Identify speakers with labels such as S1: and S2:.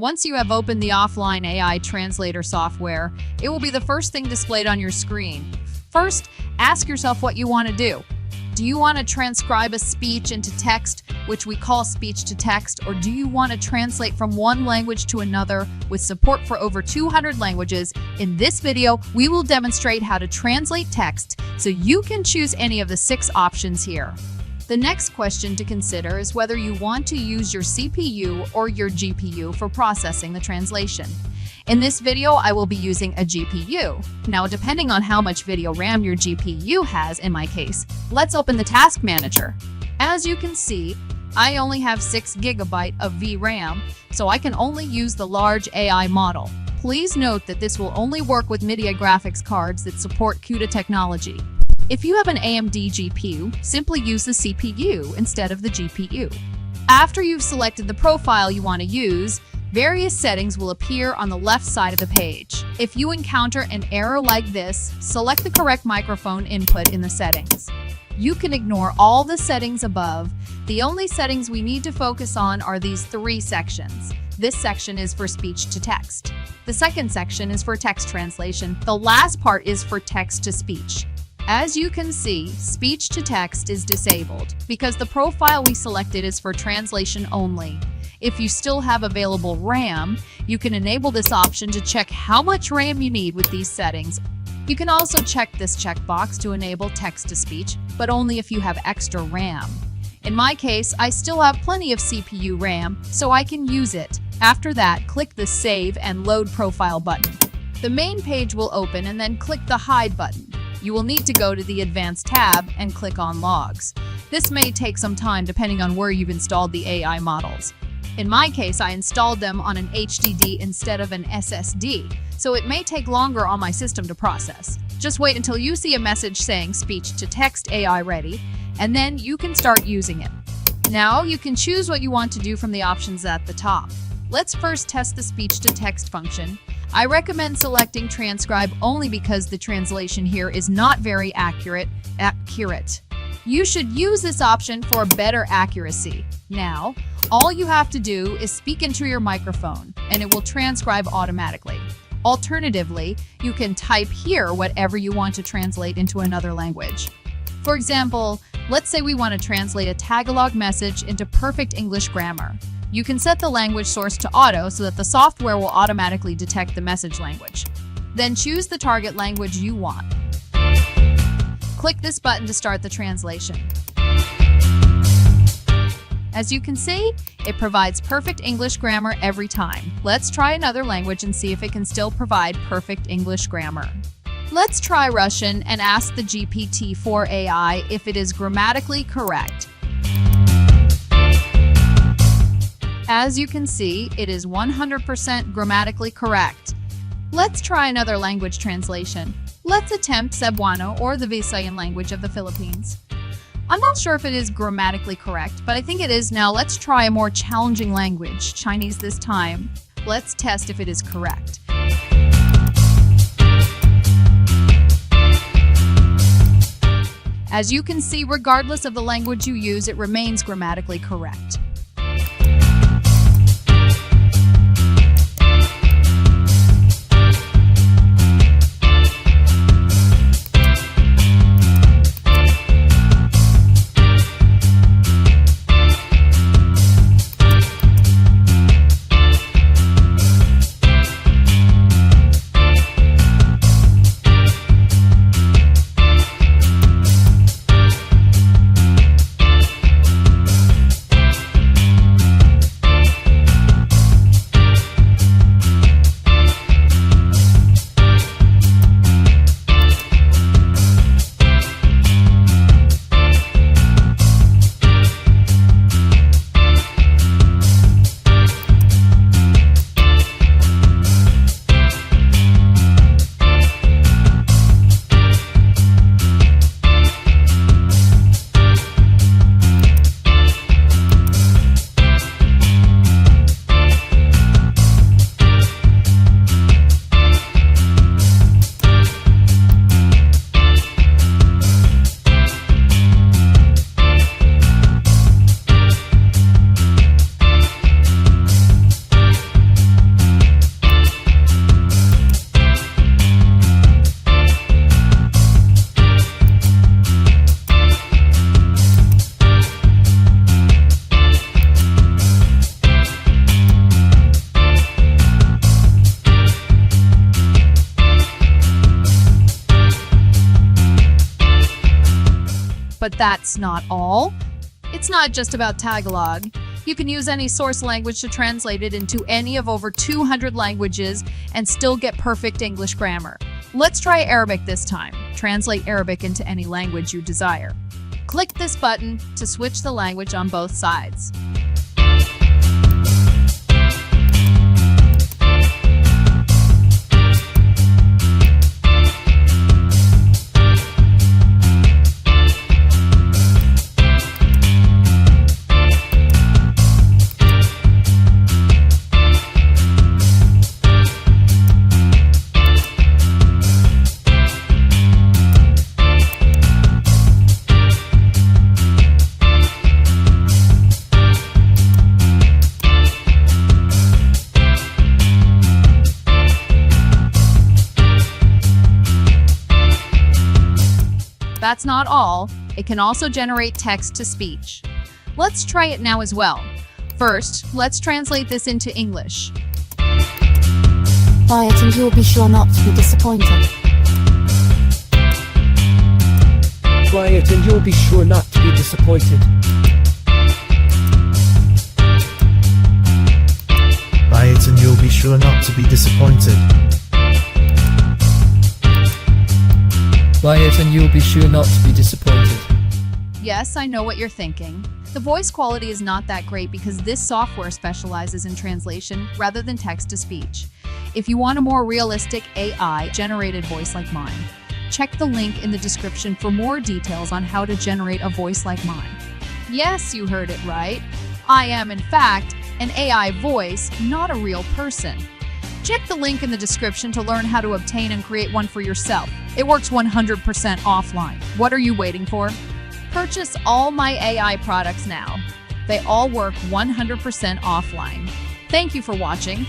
S1: Once you have opened the offline AI translator software, it will be the first thing displayed on your screen. First, ask yourself what you want to do. Do you want to transcribe a speech into text, which we call speech-to-text, or do you want to translate from one language to another with support for over 200 languages? In this video, we will demonstrate how to translate text so you can choose any of the 6 options here. The next question to consider is whether you want to use your CPU or your GPU for processing the translation. In this video, I will be using a GPU. Now, depending on how much video RAM your GPU has, in my case, let's open the Task Manager. As you can see, I only have 6 GB of VRAM, so I can only use the large AI model. Please note that this will only work with NVIDIA graphics cards that support CUDA technology. If you have an AMD GPU, simply use the CPU instead of the GPU. After you've selected the profile you want to use, various settings will appear on the left side of the page. If you encounter an error like this, select the correct microphone input in the settings. You can ignore all the settings above. The only settings we need to focus on are these 3 sections. This section is for speech-to-text. The second section is for text translation. The last part is for text-to-speech. As you can see, speech-to-text is disabled because the profile we selected is for translation only. If you still have available RAM, you can enable this option to check how much RAM you need with these settings. You can also check this checkbox to enable text-to-speech, but only if you have extra RAM. In my case, I still have plenty of CPU RAM, so I can use it. After that, click the Save and Load Profile button. The main page will open and then click the Hide button. You will need to go to the Advanced tab and click on Logs. This may take some time depending on where you've installed the AI models. In my case, I installed them on an HDD instead of an SSD, so it may take longer on my system to process. Just wait until you see a message saying Speech-to-Text AI ready, and then you can start using it. Now, you can choose what you want to do from the options at the top. Let's first test the speech-to-text function. I recommend selecting transcribe only because the translation here is not very accurate. You should use this option for better accuracy. Now, all you have to do is speak into your microphone, and it will transcribe automatically. Alternatively, you can type here whatever you want to translate into another language. For example, let's say we want to translate a Tagalog message into perfect English grammar. You can set the language source to auto so that the software will automatically detect the message language. Then choose the target language you want. Click this button to start the translation. As you can see, it provides perfect English grammar every time. Let's try another language and see if it can still provide perfect English grammar. Let's try Russian and ask the GPT-4 AI if it is grammatically correct. As you can see, it is 100% grammatically correct. Let's try another language translation. Let's attempt Cebuano, or the Visayan language of the Philippines. I'm not sure if it is grammatically correct, but I think it is. Now let's try a more challenging language, Chinese this time. Let's test if it is correct. As you can see, regardless of the language you use, it remains grammatically correct. But that's not all. It's not just about Tagalog. You can use any source language to translate it into any of over 200 languages and still get perfect English grammar. Let's try Arabic this time. Translate Arabic into any language you desire. Click this button to switch the language on both sides. That's not all. It can also generate text to speech. Let's try it now as well. First, let's translate this into English.
S2: Buy it and you'll be sure not to be disappointed.
S3: Buy it and you'll be sure not to be disappointed.
S4: Buy it and you'll be sure not to be disappointed.
S3: Buy it and you'll be sure not to be disappointed.
S1: Yes, I know what you're thinking. The voice quality is not that great because this software specializes in translation rather than text-to-speech. If you want a more realistic AI-generated voice like mine, check the link in the description for more details on how to generate a voice like mine. Yes, you heard it right. I am, in fact, an AI voice, not a real person. Check the link in the description to learn how to obtain and create one for yourself. It works 100% offline. What are you waiting for? Purchase all my AI products now. They all work 100% offline. Thank you for watching.